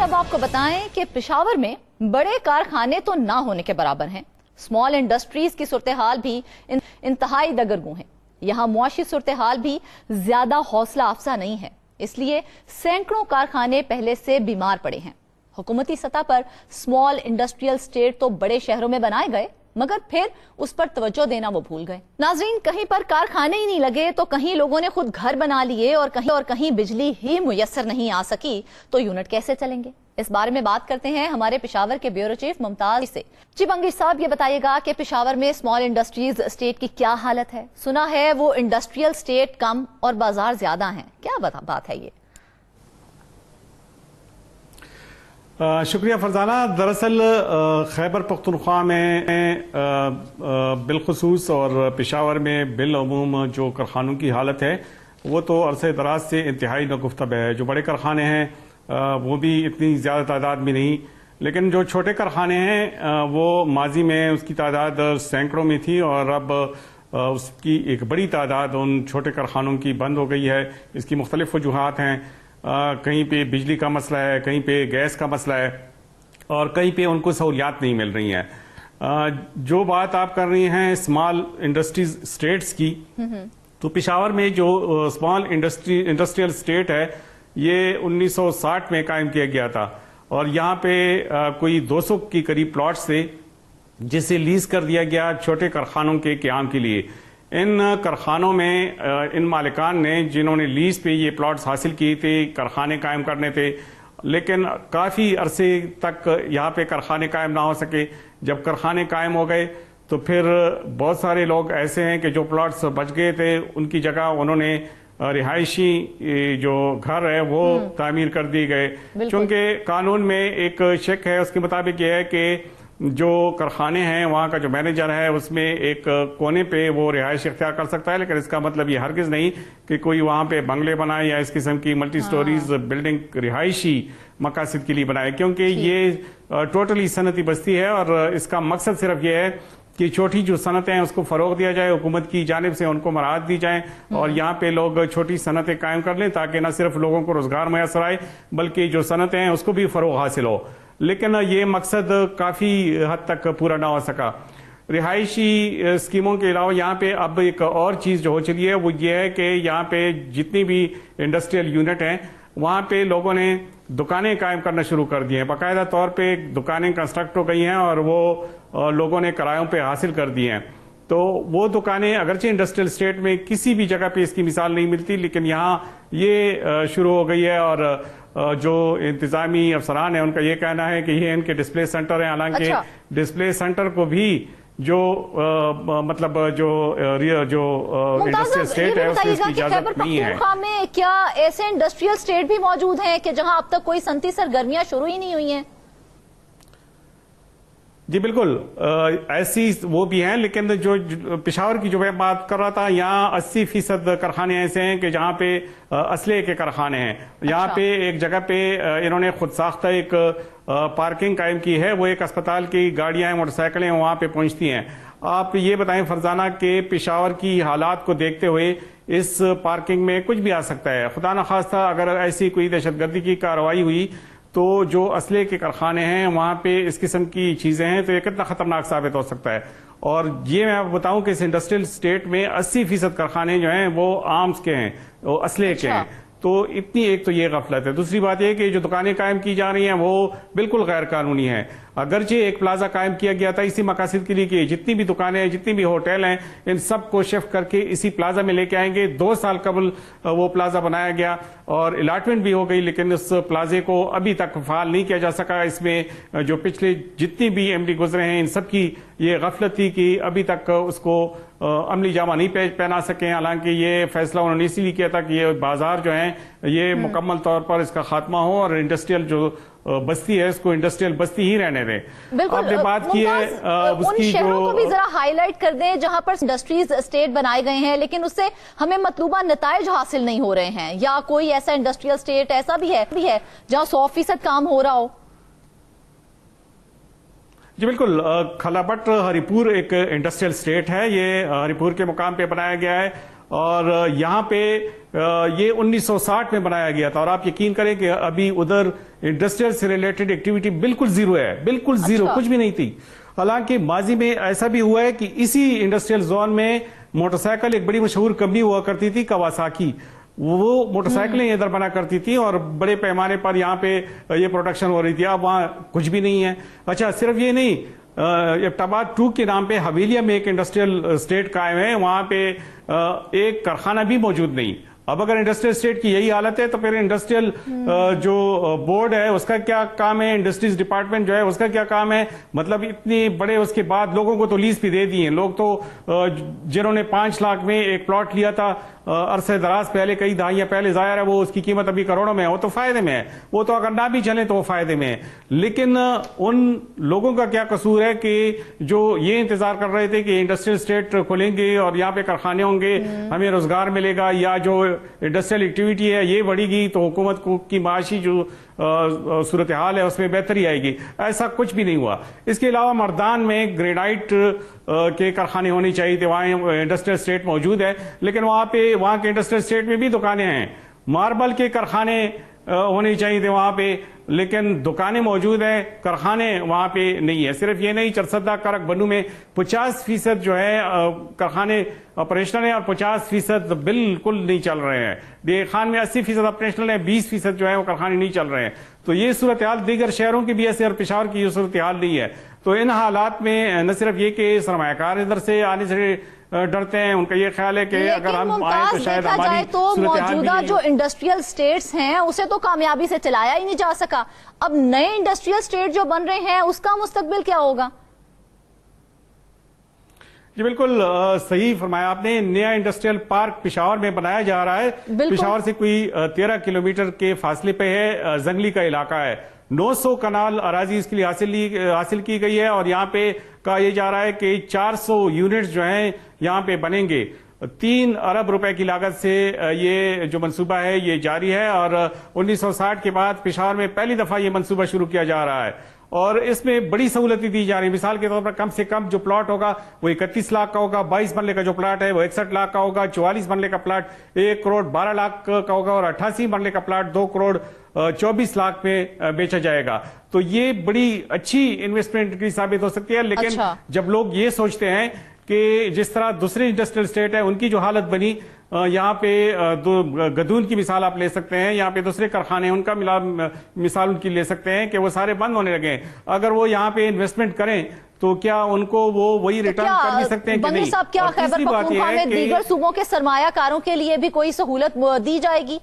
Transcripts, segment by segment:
اب آپ کو بتائیں کہ پشاور میں بڑے کارخانے تو نہ ہونے کے برابر ہیں، اسمال انڈسٹریز کی صورتحال بھی انتہائی دگرگوں ہے۔ یہاں معاشی صورتحال بھی زیادہ حوصلہ افزا نہیں ہے، اس لیے سینکڑوں کارخانے پہلے سے بیمار پڑے ہیں۔ حکومتی سطح پر اسمال انڈسٹریل اسٹیٹ تو بڑے شہروں میں بنائے گئے، مگر پھر اس پر توجہ دینا وہ بھول گئے۔ ناظرین، کہیں پر کارخانے ہی نہیں لگے تو کہیں لوگوں نے خود گھر بنا لیے اور کہیں بجلی ہی میسر نہیں آ سکی تو یونٹ کیسے چلیں گے؟ اس بارے میں بات کرتے ہیں ہمارے پشاور کے بیورو چیف ممتاز سے۔ جی بنگش صاحب، یہ بتائیے گا کہ پشاور میں اسمال انڈسٹریز اسٹیٹ کی کیا حالت ہے؟ سنا ہے وہ انڈسٹریل اسٹیٹ کم اور بازار زیادہ ہیں، کیا بات ہے یہ؟ شکریہ فرزانہ۔ دراصل خیبر پختونخوا میں بالخصوص اور پشاور میں بالعموم جو کارخانوں کی حالت ہے وہ تو عرصہ دراز سے انتہائی ناگفتہ ہے۔ جو بڑے کارخانے ہیں وہ بھی اتنی زیادہ تعداد میں نہیں، لیکن جو چھوٹے کارخانے ہیں وہ ماضی میں اس کی تعداد سینکڑوں میں تھی اور اب اس کی ایک بڑی تعداد ان چھوٹے کارخانوں کی بند ہو گئی ہے۔ اس کی مختلف وجوہات ہیں، کہیں پہ بجلی کا مسئلہ ہے، کہیں پہ گیس کا مسئلہ ہے اور کہیں پہ ان کو سہولیات نہیں مل رہی ہیں۔ جو بات آپ کر رہی ہیں اسمال انڈسٹریز اسٹیٹس کی، تو پشاور میں جو اسمال انڈسٹریل اسٹیٹ ہے یہ 1960 میں قائم کیا گیا تھا اور یہاں پہ کوئی 200 کی قریب پلاٹس تھے جسے لیز کر دیا گیا چھوٹے کارخانوں کے قیام کے لیے۔ ان کارخانوں میں ان مالکان نے جنہوں نے لیز پہ یہ پلاٹس حاصل کیے تھے، کارخانے قائم کرنے تھے، لیکن کافی عرصے تک یہاں پہ کارخانے قائم نہ ہو سکے۔ جب کارخانے قائم ہو گئے تو پھر بہت سارے لوگ ایسے ہیں کہ جو پلاٹس بچ گئے تھے ان کی جگہ انہوں نے رہائشی جو گھر ہے وہ تعمیر کر دیے گئے، چونکہ قانون میں ایک شک ہے، اس کے مطابق یہ ہے کہ جو کارخانے ہیں وہاں کا جو مینیجر ہے اس میں ایک کونے پہ وہ رہائش اختیار کر سکتا ہے، لیکن اس کا مطلب یہ ہرگز نہیں کہ کوئی وہاں پہ بنگلے بنائے یا اس قسم کی ملٹی سٹوریز بلڈنگ رہائشی مقاصد کے لیے بنائے، کیونکہ یہ ٹوٹلی صنعتی بستی ہے اور اس کا مقصد صرف یہ ہے کہ چھوٹی جو صنعتیں ہیں اس کو فروغ دیا جائے، حکومت کی جانب سے ان کو مراعات دی جائیں اور یہاں پہ لوگ چھوٹی صنعتیں قائم کر لیں تاکہ نہ صرف لوگوں کو روزگار میسر آئے بلکہ جو صنعتیں ہیں اس کو بھی فروغ حاصل ہو۔ لیکن یہ مقصد کافی حد تک پورا نہ ہو سکا۔ رہائشی اسکیموں کے علاوہ یہاں پہ اب ایک اور چیز جو ہو چلی ہے وہ یہ ہے کہ یہاں پہ جتنی بھی انڈسٹریل یونٹ ہیں وہاں پہ لوگوں نے دکانیں قائم کرنا شروع کر دی ہیں، باقاعدہ طور پہ دکانیں کنسٹرکٹ ہو گئی ہیں اور وہ لوگوں نے کرایوں پہ حاصل کر دی ہیں۔ تو وہ دکانیں اگرچہ انڈسٹریل اسٹیٹ میں کسی بھی جگہ پہ اس کی مثال نہیں ملتی، لیکن یہاں یہ شروع ہو گئی ہے اور جو انتظامی افسران ہیں ان کا یہ کہنا ہے کہ یہ ان کے ڈسپلے سینٹر ہیں، حالانکہ ڈسپلے سینٹر کو بھی جو مطلب جو انڈسٹریل اسٹیٹ ہے اس کی اجازت نہیں ہے۔ میں کیا ایسے انڈسٹریل اسٹیٹ بھی موجود ہیں کہ جہاں اب تک کوئی صنعتی سرگرمیاں شروع ہی نہیں ہوئی ہیں؟ جی بالکل، ایسی وہ بھی ہیں، لیکن جو پشاور کی جو میں بات کر رہا تھا یہاں 80% کارخانے ایسے ہیں کہ جہاں پہ اسلحے کے کارخانے ہیں۔ یہاں پہ ایک جگہ پہ انہوں نے خود ساختہ ایک پارکنگ قائم کی ہے، وہ ایک اسپتال کی گاڑیاں موٹر سائیکلیں وہاں پہ پہنچتی ہیں۔ آپ یہ بتائیں فرزانہ کہ پشاور کی حالات کو دیکھتے ہوئے اس پارکنگ میں کچھ بھی آ سکتا ہے، خدا نخواستہ اگر ایسی کوئی دہشت گردی کی کارروائی ہوئی تو جو اسلحے کے کارخانے ہیں وہاں پہ اس قسم کی چیزیں ہیں تو یہ کتنا خطرناک ثابت ہو سکتا ہے۔ اور یہ میں آپ بتاؤں کہ اس انڈسٹریل اسٹیٹ میں 80% کارخانے جو ہیں وہ آرمز کے ہیں، وہ اسلحے کے ہیں۔ تو اتنی ایک تو یہ غفلت ہے۔ دوسری بات یہ کہ جو دکانیں قائم کی جا رہی ہیں وہ بالکل غیر قانونی ہیں۔ اگرچہ ایک پلازا قائم کیا گیا تھا اسی مقاصد کے لیے کہ جتنی بھی دکانیں ہیں، جتنی بھی ہوٹل ہیں، ان سب کو شفٹ کر کے اسی پلازا میں لے کے آئیں گے۔ 2 سال قبل وہ پلازا بنایا گیا اور الاٹمنٹ بھی ہو گئی، لیکن اس پلازے کو ابھی تک فعال نہیں کیا جا سکا۔ اس میں جو پچھلے جتنی بھی ایم ڈی گزرے ہیں ان سب کی یہ غفلت تھی کہ ابھی تک اس کو عملی جامہ نہیں پہنا سکے، حالانکہ یہ فیصلہ انہوں نے اسی لیے کیا تھا کہ یہ بازار جو ہیں یہ مکمل طور پر اس کا خاتمہ ہو اور انڈسٹریل جو بستی ہے اس کو انڈسٹریل بستی ہی رہنے دیں۔ بالکل، بات کی ہے ان شہروں کو بھی ذرا ہائی لائٹ کر دیں جہاں پر انڈسٹریز اسٹیٹ بنائے گئے ہیں لیکن اس سے ہمیں مطلوبہ نتائج حاصل نہیں ہو رہے ہیں، یا کوئی ایسا انڈسٹریل اسٹیٹ ایسا بھی ہے جہاں 100% کام ہو رہا ہو؟ جی بالکل، کھلا بٹ ہری پور ایک انڈسٹریل اسٹیٹ ہے، یہ ہری پور کے مقام پہ بنایا گیا ہے اور یہاں پہ یہ 1960 میں بنایا گیا تھا، اور آپ یقین کریں کہ ابھی ادھر انڈسٹریل سے ریلیٹڈ ایکٹیویٹی بالکل زیرو ہے، بالکل زیرو، کچھ بھی نہیں تھی۔ حالانکہ ماضی میں ایسا بھی ہوا ہے کہ اسی انڈسٹریل زون میں موٹر سائیکل ایک بڑی مشہور کمپنی ہوا کرتی تھی کواساکی، وہ موٹر سائیکلیں ادھر بنا کرتی تھی اور بڑے پیمانے پر یہاں پہ یہ پروڈکشن ہو رہی تھی۔ اب وہاں کچھ بھی نہیں ہے۔ اچھا، صرف یہ نہیں، ابٹاباد 2 کے نام پہ حویلیہ میں ایک انڈسٹریل اسٹیٹ قائم ہے، وہاں پہ ایک کارخانہ بھی موجود نہیں۔ اب اگر انڈسٹریل اسٹیٹ کی یہی حالت ہے تو پھر انڈسٹریل جو بورڈ ہے اس کا کیا کام ہے، انڈسٹریز ڈپارٹمنٹ جو ہے اس کا کیا کام ہے؟ مطلب اتنے بڑے، اس کے بعد لوگوں کو تو لیز بھی دے دی ہیں، لوگ تو جنہوں نے 5 لاکھ میں ایک پلاٹ لیا تھا عرصہ دراز پہلے، کئی دہائیاں پہلے، ظاہر ہے وہ اس کی قیمت ابھی کروڑوں میں ہے، وہ تو فائدے میں ہے، وہ تو اگر نہ بھی چلیں تو وہ فائدے میں ہے۔ لیکن ان لوگوں کا کیا قصور ہے کہ جو یہ انتظار کر رہے تھے کہ انڈسٹریل اسٹیٹ کھولیں گے اور یہاں پہ کارخانے ہوں گے، ہمیں روزگار ملے گا، یا جو انڈسٹریل ایکٹیویٹی ہے یہ بڑھے گی تو حکومت کی معاشی جو صورتحال ہے اس میں بہتری آئے گی، ایسا کچھ بھی نہیں ہوا۔ اس کے علاوہ مردان میں گرینائٹ کے کارخانے ہونے چاہیے تھے، وہاں انڈسٹریل اسٹیٹ موجود ہے، لیکن وہاں کے انڈسٹریل اسٹیٹ میں بھی دکانیں ہیں۔ ماربل کے کارخانے ہونے چاہیے تھے وہاں پہ، لیکن دکانیں موجود ہیں، کارخانے وہاں پہ نہیں ہے۔ صرف یہ نہیں، چرسدہ کرک بنو میں 50% جو ہے کارخانے آپریشنل ہیں اور 50% بالکل نہیں چل رہے ہیں۔ ڈے خان میں 80% آپریشنل ہیں، 20% جو ہے وہ کارخانے نہیں چل رہے ہیں۔ تو یہ صورتحال دیگر شہروں کی بھی ایسے، اور پشاور کی یہ صورتحال نہیں ہے۔ تو ان حالات میں نہ صرف یہ کہ سرمایہ کار ادھر سے آنے سے ڈرتے ہیں، ان کا یہ خیال ہے کہ اگر ہم آئیں تو شاید ہماری تو موجودہ جو انڈسٹریل سٹیٹس ہیں اسے تو کامیابی سے چلایا ہی نہیں جا سکا، اب نئے انڈسٹریل سٹیٹ جو بن رہے ہیں اس کا مستقبل کیا ہوگا؟ جی بالکل صحیح فرمایا آپ نے، نیا انڈسٹریل پارک پشاور میں بنایا جا رہا ہے۔ پشاور سے کوئی 13 کلومیٹر کے فاصلے پہ ہے، زنگلی کا علاقہ ہے۔ 900 کنال اراضی اس کے لیے حاصل کی گئی ہے، اور یہاں پہ کہا یہ جا رہا ہے کہ 400 یونٹس جو ہیں یہاں پہ بنیں گے۔ 3 ارب روپے کی لاگت سے یہ جو منصوبہ ہے یہ جاری ہے، اور 1960 کے بعد پشاور میں پہلی دفعہ یہ منصوبہ شروع کیا جا رہا ہے، اور اس میں بڑی سہولتیں دی جا رہی ہیں۔ مثال کے طور پر کم سے کم جو پلاٹ ہوگا وہ 31 لاکھ کا ہوگا، 22 مرلے کا جو پلاٹ ہے وہ 61 لاکھ کا ہوگا، 44 مرلے کا پلاٹ 1 کروڑ 12 لاکھ کا ہوگا، اور 88 مرلے کا پلاٹ 2 کروڑ 24 لاکھ میں بیچا جائے گا۔ تو یہ بڑی اچھی انویسٹمنٹ کی ثابت ہو سکتی ہے۔ لیکن جب لوگ یہ سوچتے ہیں کہ جس طرح دوسرے انڈسٹریل اسٹیٹ ہے ان کی جو حالت بنی، یہاں پہ گدون کی مثال آپ لے سکتے ہیں، یہاں پہ دوسرے کارخانے ان کا مثال ان کی لے سکتے ہیں کہ وہ سارے بند ہونے لگے ہیں۔ اگر وہ یہاں پہ انویسٹمنٹ کریں تو کیا ان کو وہ وہی ریٹرن کر بھی سکتے ہیں کہ نہیں؟ صاحب، کیا خیبر پختونخوا میں دیگر صوبوں کے سرمایہ کاروں کے لیے بھی کوئی سہولت دی جائے گی؟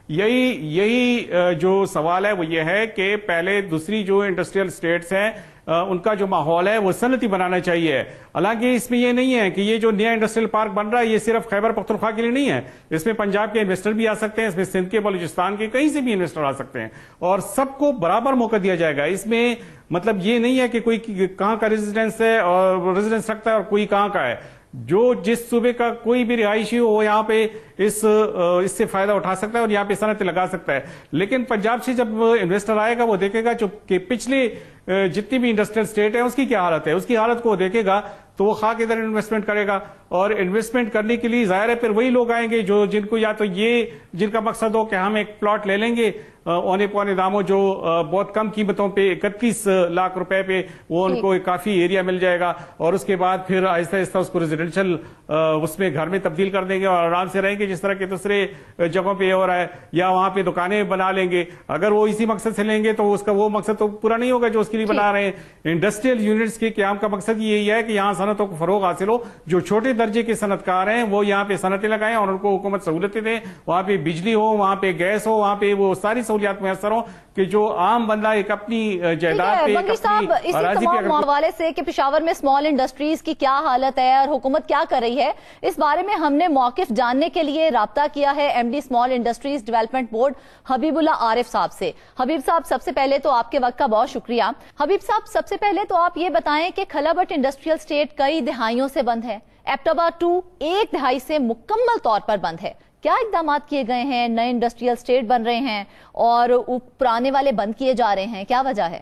یہی جو سوال ہے وہ یہ ہے کہ پہلے دوسری جو انڈسٹریل اسٹیٹس ہیں ان کا جو ماحول ہے وہ صنعتی بنانا چاہیے۔ حالانکہ اس میں یہ نہیں ہے کہ یہ جو نیا انڈسٹریل پارک بن رہا ہے یہ صرف خیبر پختونخوا کے لیے نہیں ہے، اس میں پنجاب کے انویسٹر بھی آ سکتے ہیں، اس میں سندھ کے، بلوچستان کے، کہیں سے بھی انویسٹر آ سکتے ہیں، اور سب کو برابر موقع دیا جائے گا۔ اس میں مطلب یہ نہیں ہے کہ کوئی کہاں کا ریزیڈنس ہے اور ریزیڈنس رکھتا ہے اور کوئی کہاں کا ہے۔ جو جس صوبے کا کوئی بھی رہائشی ہو وہ یہاں پہ اس سے فائدہ اٹھا سکتا ہے اور یہاں پہ صنعتیں لگا سکتا ہے۔ لیکن پنجاب سے جب انویسٹر آئے گا وہ دیکھے گا کہ پچھلے جتنی بھی انڈسٹریل اسٹیٹ ہے اس کی کیا حالت ہے، اس کی حالت کو دیکھے گا تو وہ خاک ادھر انویسٹمنٹ کرے گا، اور انویسٹمنٹ کرنے کے لیے ظاہر ہے پھر وہی لوگ آئیں گے جو جن کو یا تو یہ جن کا مقصد ہو کہ ہم ایک پلاٹ لے لیں گے اونے پونے داموں جو بہت کم قیمتوں پہ 31 لاکھ روپے پہ، وہ ان کو کافی ایریا مل جائے گا، اور اس کے بعد پھر آہستہ آہستہ اس کو ریزیڈنشل اس میں گھر میں تبدیل کر دیں گے اور آرام سے رہیں گے جس طرح کے دوسرے جگہوں پہ ہو رہا ہے، یا وہاں پہ دکانیں بنا لیں گے۔ اگر وہ اسی مقصد سے لیں گے تو اس کا وہ مقصد تو پورا نہیں ہوگا جو اس کے لیے بنا رہے ہیں۔ انڈسٹریل یونٹس کے قیام کا مقصد یہی ہے کہ یہاں صنعتوں کو فروغ حاصل ہو، جو چھوٹے درجے کے صنعت کار ہیں وہ یہاں پہ صنعتیں لگائیں اور ان کو حکومت سہولتیں دیں، وہاں پہ بجلی ہو، وہاں پہ گیس ہو، وہاں پہ وہ ساری سہولیات میسر ہوں کہ جو عام بندہ ایک اپنی جائیداد پہ، بنگی صاحب، اسی تمام حوالے سے کہ پشاور میں اسمال انڈسٹریز کی کیا حالت ہے اور حکومت کیا کر رہی ہے، اس بارے میں ہم نے موقف جاننے کے لیے رابطہ کیا ہے M D small industries development board Habib Ullah Arif صاحب سے۔ حبیب صاحب، سب سے پہلے تو آپ کے وقت کا بہت شکریہ۔ حبیب صاحب، سب سے پہلے تو آپ یہ بتائیں کہ کھلا بٹ انڈسٹریل اسٹیٹ کئی دہائیوں سے بند ہے، ایبٹاباد 2 1 دہائی سے مکمل طور پر بند ہے، کیا اقدامات کیے گئے ہیں؟ نئے انڈسٹریل اسٹیٹ بن رہے ہیں اور پرانے والے بند کیے جا رہے ہیں، کیا وجہ ہے؟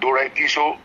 200-300